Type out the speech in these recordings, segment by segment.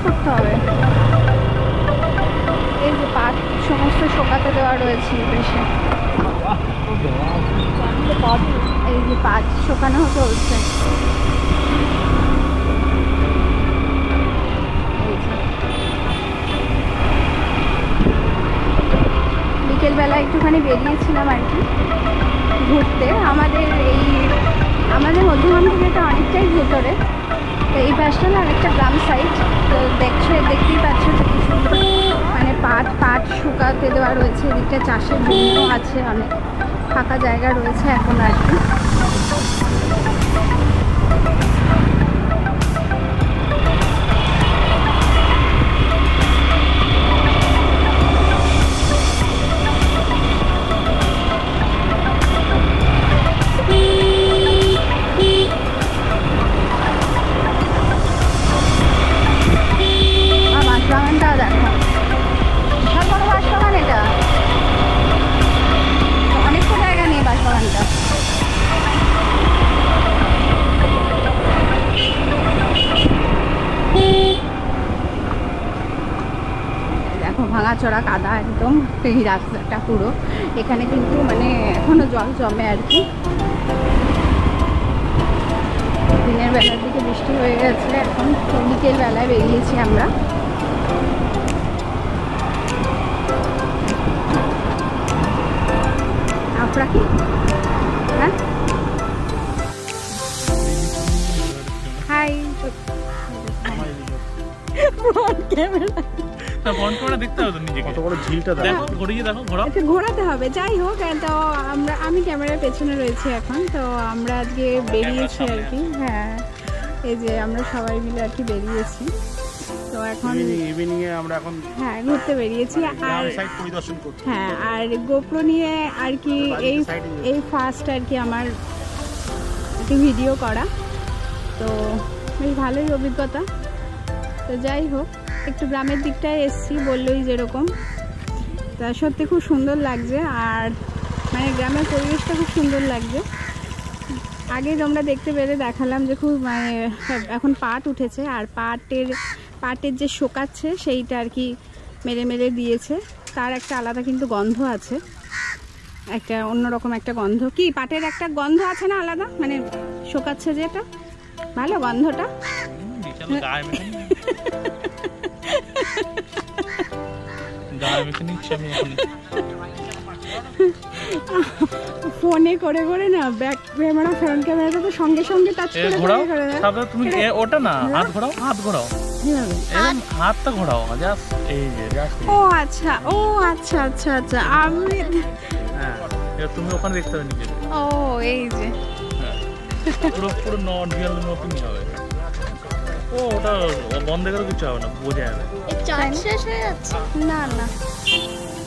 করতে হবে। এই যে পাট সমস্ত শোকাতে দেওয়া রয়েছে বেশি, এই যে পাট শোকানো চলছে। বিকেলবেলা একটুখানি বেরিয়েছিলাম আর কি ঘুরতে। আমাদের মধ্যমান থেকে এটা অনেকটাই ভেতরে, তো এই পাশটা না অনেকটা গ্রাম সাইড। তো দেখতেই পাচ্ছ যে কিছু মানে পাট শুকাতে দেওয়া রয়েছে। এদিকটা চাষের জন্য আছে, অনেক ফাঁকা জায়গা রয়েছে এখন আর কি। বাঁশবাগানটা দেখো, বিশাল বড় বাঁশবাগান, এটা অনেকটা জায়গা নিয়ে বাঁশবাগানটা। দেখো ভাঙাচোরা কাদা একদম এই রাস্তাটা পুরো। এখানে কিন্তু মানে এখনো জল জমে আর কি। দিনের বেলার দিকে বৃষ্টি হয়ে গেছে, এখন বিকেল বেলায় বেরিয়েছি আমরা। আপনারা কি হ্যাঁ হাই ঘোরাতে হবে। যাই হোক, তো আমি ক্যামেরার পেছনে রয়েছি এখন। তো আমরা আজকে বেরিয়েছি আর কি। হ্যাঁ, এই যে আমরা সবাই মিলে আর কি বেরিয়েছি। তো এখন ইভিনিং এ আমরা এখন হ্যাঁ ঘুরতে বেরিয়েছি। আর হ্যাঁ, আর গোপ্রো নিয়ে আর কি এই ফার্স্ট আর কি আমার একটু ভিডিও করা, তো বেশ ভালোই অভিজ্ঞতা। তো যাই হোক, একটু গ্রামের দিকটায় এসছি বললোই যেরকম, তা সত্যি খুব সুন্দর লাগছে। আর মানে গ্রামের পরিবেশটা খুব সুন্দর লাগছে। আগে তোমরা দেখতে পেলে দেখালাম যে খুব মানে এখন পাট উঠেছে, আর পাটের যে শোকাচ্ছে সেইটা আর কি মেরে মেরে দিয়েছে। তার একটা আলাদা কিন্তু গন্ধ আছে, একটা অন্যরকম একটা গন্ধ। কি পাটের একটা গন্ধ আছে না আলাদা, মানে শোকাচ্ছে যেটা, ভালো গন্ধটা। ফোনে করে করে না ব্যাক ক্যামেরা ফ্রন্ট ক্যামেরাটা তো সঙ্গে সঙ্গে টাচ করে করে তারপর তুমি ওটা না হাত ঘোরাও এরকম হাতটা ঘোরাও জাস্ট এই যে জাস্ট। ও আচ্ছা আচ্ছা আমি হ্যাঁ, এটা তুমি ওখানে দেখতে হবে নিজে। ও এই যে পুরো নর্মাল মতনই হবে। ও ওটা বন্ধ করে কিছু হবে না, বোঝা যাবে। এই চার্জ শেষ হয়ে যাচ্ছে না না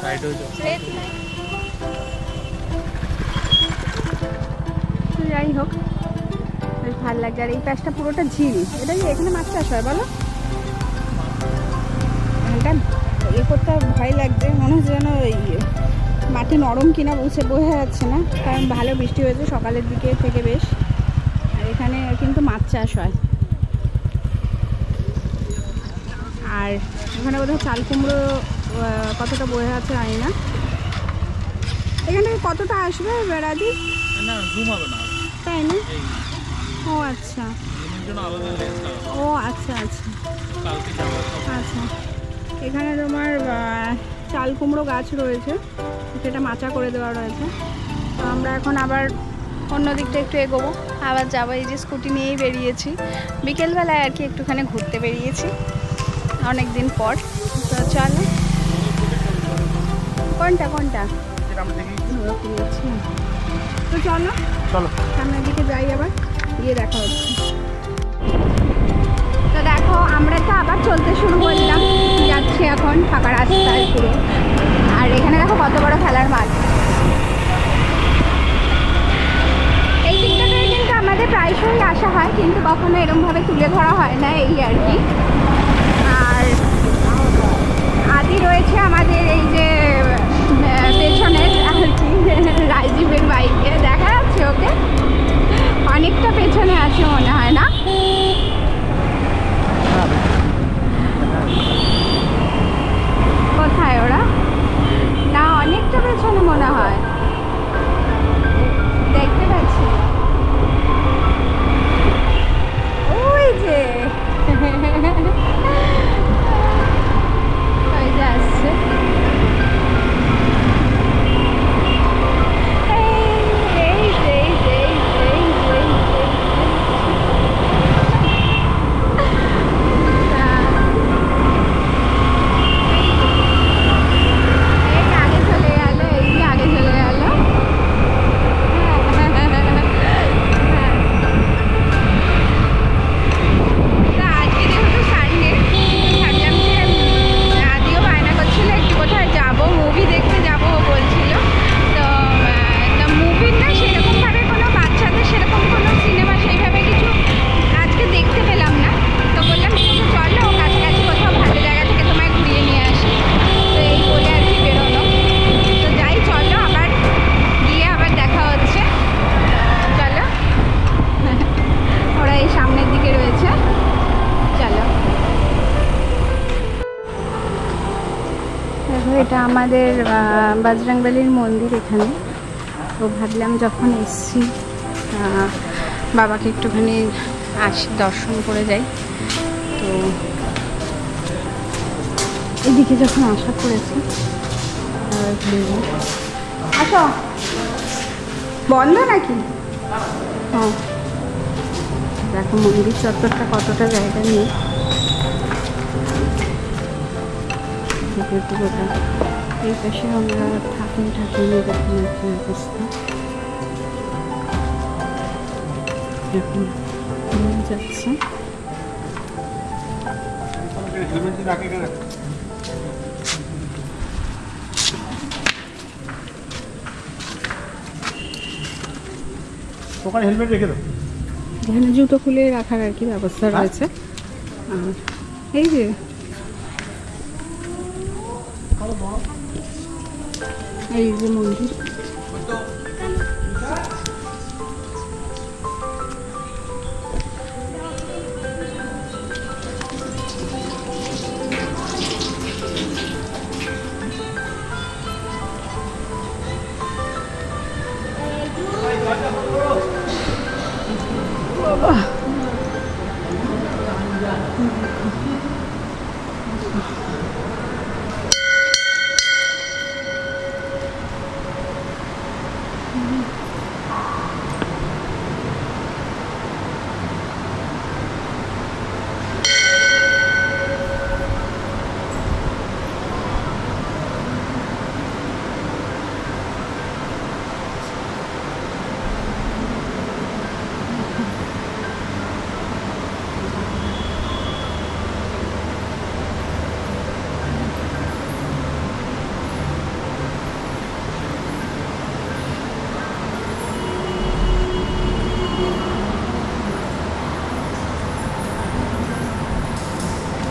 সাইড হয়ে যাবে। যাই হোক, বেশ ভালো লাগছে। আর এই পাশটা পুরোটা ঝিল। এটা কি এখানে মাছ চাষ হয় বলো? এখানটা এ করতে ভয় লাগছে, মনে হচ্ছে যেন মাটি নরম কিনা বোঝা যাচ্ছে না, কারণ ভালো বৃষ্টি হয়েছে সকালের দিকে থেকে বেশ। আর এখানে কিন্তু মাছ চাষ হয়। আর এখানে বোধহয় চাল কুমড়ো কতটা বোঝা আছে জানি না। এখান থেকে কতটা আসবে বেড়াদি? না জুম হবে না, তাই না? ও আচ্ছা, ও আচ্ছা আচ্ছা আচ্ছা। এখানে তোমার চাল কুমড়ো গাছ রয়েছে, সেটা মাচা করে দেওয়া রয়েছে। তো আমরা এখন আবার অন্য দিকটা একটু এগোবো, আবার যাবো। এই যে স্কুটি নিয়েই বেরিয়েছি বিকেলবেলায় আর কি, একটুখানি ঘুরতে বেরিয়েছি অনেক দিন পর। তো চলো, কোনটা তো চলো সামনের দিকে যাই, আবার গিয়ে দেখা হচ্ছে। তো দেখো, আমরা তো আবার চলতে শুরু করলাম, যাচ্ছি এখন ফাঁকা রাস্তায় পুরো। আর এখানে দেখো কত বড় খেলার মাঠ। এই দিকটাতে কিন্তু আমাদের প্রায়শই আসা হয়, কিন্তু কখনো এরকমভাবে তুলে ধরা হয় না, এই আর কি। আর আদি রয়েছে আমাদের এই যে পেছনের আর কি রাজীবের বাইকে, দেখা যাচ্ছে ওকে অনেকটা পেছনে আছে মনে হয় না? এটা আমাদের বজরংবলীর মন্দির এখানে। তো ভাবলাম যখন এসছি বাবাকে একটুখানি দর্শন করে যাই। তো এদিকে যখন আশা করেছি, আসো। বন্ধ নাকি? হ্যাঁ, দেখো মন্দির চত্বরটা কতটা জায়গা নিয়ে। পুরোটা এই পাশে আমরা ঠাকুর এরকম একটা অবস্থা। এখন যাচ্ছে ওখানে হেলমেট রেখে দাও। এখানে জুতো খুলে রাখার আর কি ব্যবস্থা রয়েছে। আর এই যে মন্দির,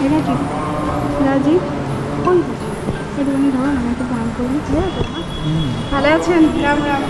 এটা কি রাজি? কোন একটুখানি ধরো, আমি একটু দাম করি। ভালো আছেন? রাম রাম।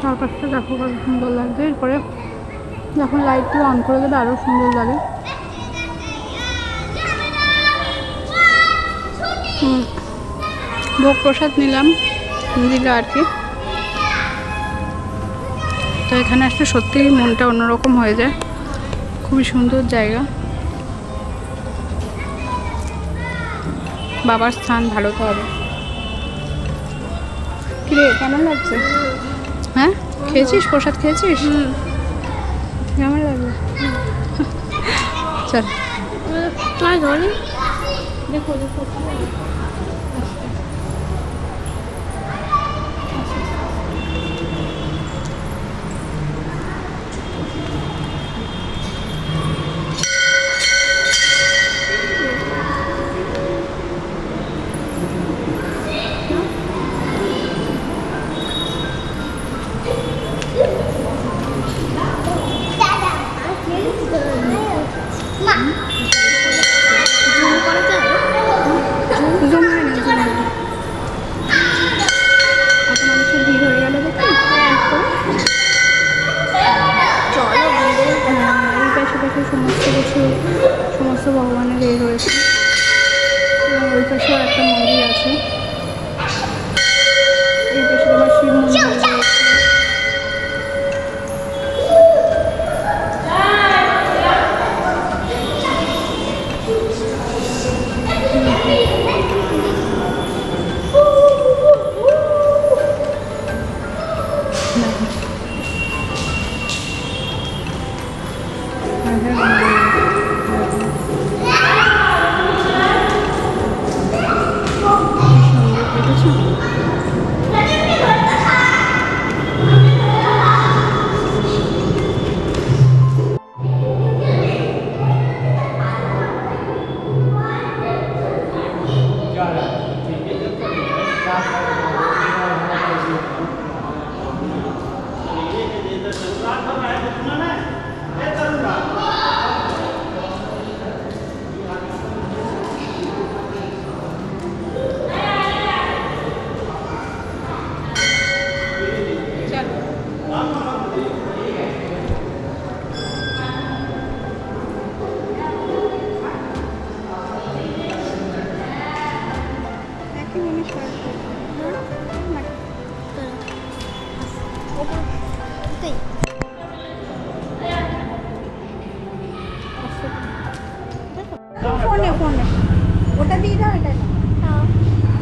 চারপাশটা দেখো কত সুন্দর লাগছে। এরপরে যখন লাইটগুলো অন করে দেবে আরও সুন্দর লাগে। ভোগ প্রসাদ নিলাম, দিল আর কি। তো এখানে আসলে সত্যিই মনটা অন্যরকম হয়ে যায়। খুবই সুন্দর জায়গা। বাবার স্থান, ভালো তো হবে। কিরে কেমন লাগছে? হ্যাঁ, খেয়েছিস? প্রসাদ খেয়েছিস? কেমন লাগলো? চল ধরি, দেখো দেখো। সমস্ত ভগবানের এই রয়েছে। ওই পাশেও একটা মন্দির আছে, এই পাশে তোমার শিব মন্দির রয়েছে। দুটোই। ফোনে ফোনে ওটা দিয়ে দাও, এটা নাও। হ্যাঁ।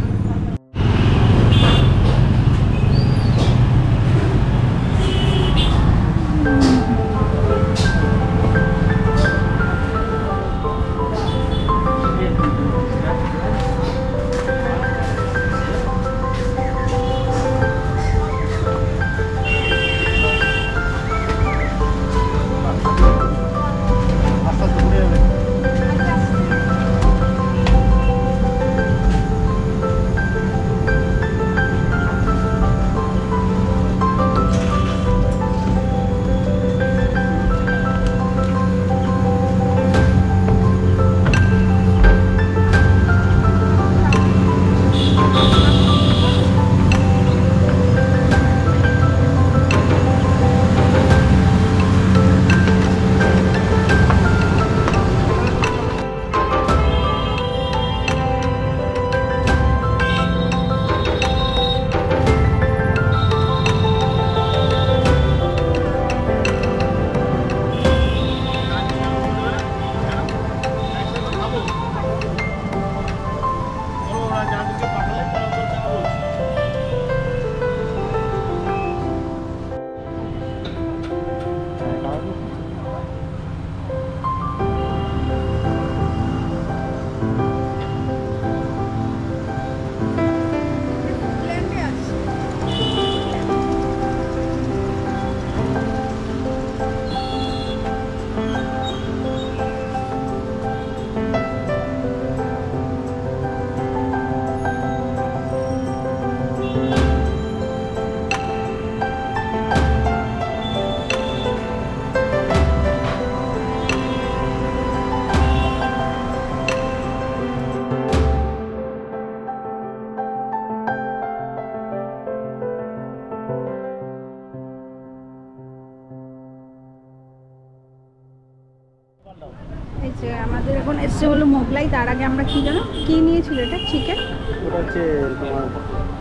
এই যে আমাদের এখন এসছে হলো মোগলাই। তার আগে আমরা কি জানো কি নিয়েছিল, এটা চিকেন, ওটা হচ্ছে তোমার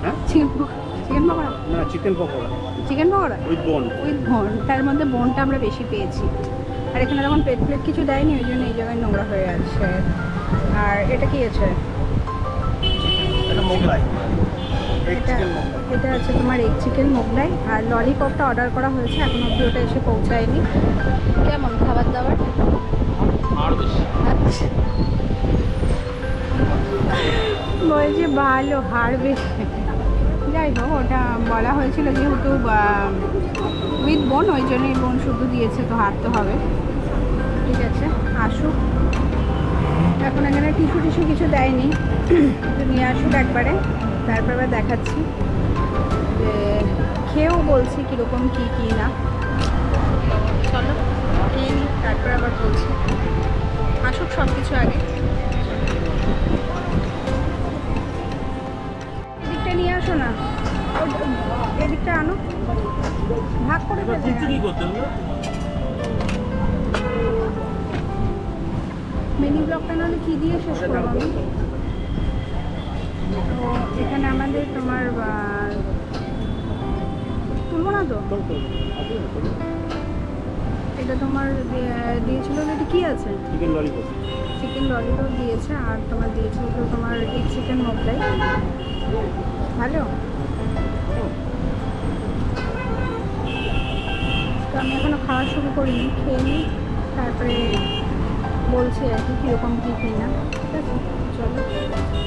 হ্যাঁ চিকেন পকোড়া, না chicken pakora chicken pakora with বোন। উইথ বোন। তার মধ্যে বোনটা আমরা বেশি পেয়েছি। আর এখানে যখন পেট প্লেট কিছু দেয়নি, ওই জন্য এই জায়গায় নোংরা হয়ে আছে। আর এটা কি আছে? এটা মোগলাই, এগ এটা চিকেন মোগলাই। এটা আছে তোমার এগ চিকেন মোগলাই। আর ললিপপটা অর্ডার করা হয়েছে, এখন অবধি ওটা এসে পৌঁছায়নি। কেমন খাবার দাবার? আর বেশি আচ্ছা, বলছে ভালো, হার বেশি। যাই হোক, ওটা বলা হয়েছিল যেহেতু উইথ বোন, ওই জন্যই বোন শুধু দিয়েছে, তো হার তো হবে। ঠিক আছে, আসুক। এখন এখানে টিস্যু টিস্যু কিছু দেয়নি, তো নিয়ে আসুক একবারে, তারপর আবার দেখাচ্ছি যে খেয়েও বলছি কীরকম কী কী না। চলো খেয়ে নিই, তারপর আবার বলছি। আসুক সব কিছু আগে। এদিকটা নিয়ে আসো না, এদিকটা আনো, ভাগ করে ফেলতে কি করতে হবে? মিনি ব্লগটা নাহলে কী দিয়ে শেষ করবো আমি? তো এখানে আমাদের তোমার তুলবো না তো, এটা তোমার দিয়েছিল, এটা কি আছে? Chicken lollipop. চিকেন ললিপপ দিয়েছে, আর তোমার দিয়েছিল তো তোমার এগ চিকেন মোগলাই। ভালো। তো আমি এখনো খাওয়া শুরু করিনি, খেয়ে নিই, তারপরে বলছি আর কি কীরকম কী কী না। ঠিক আছে, চলো।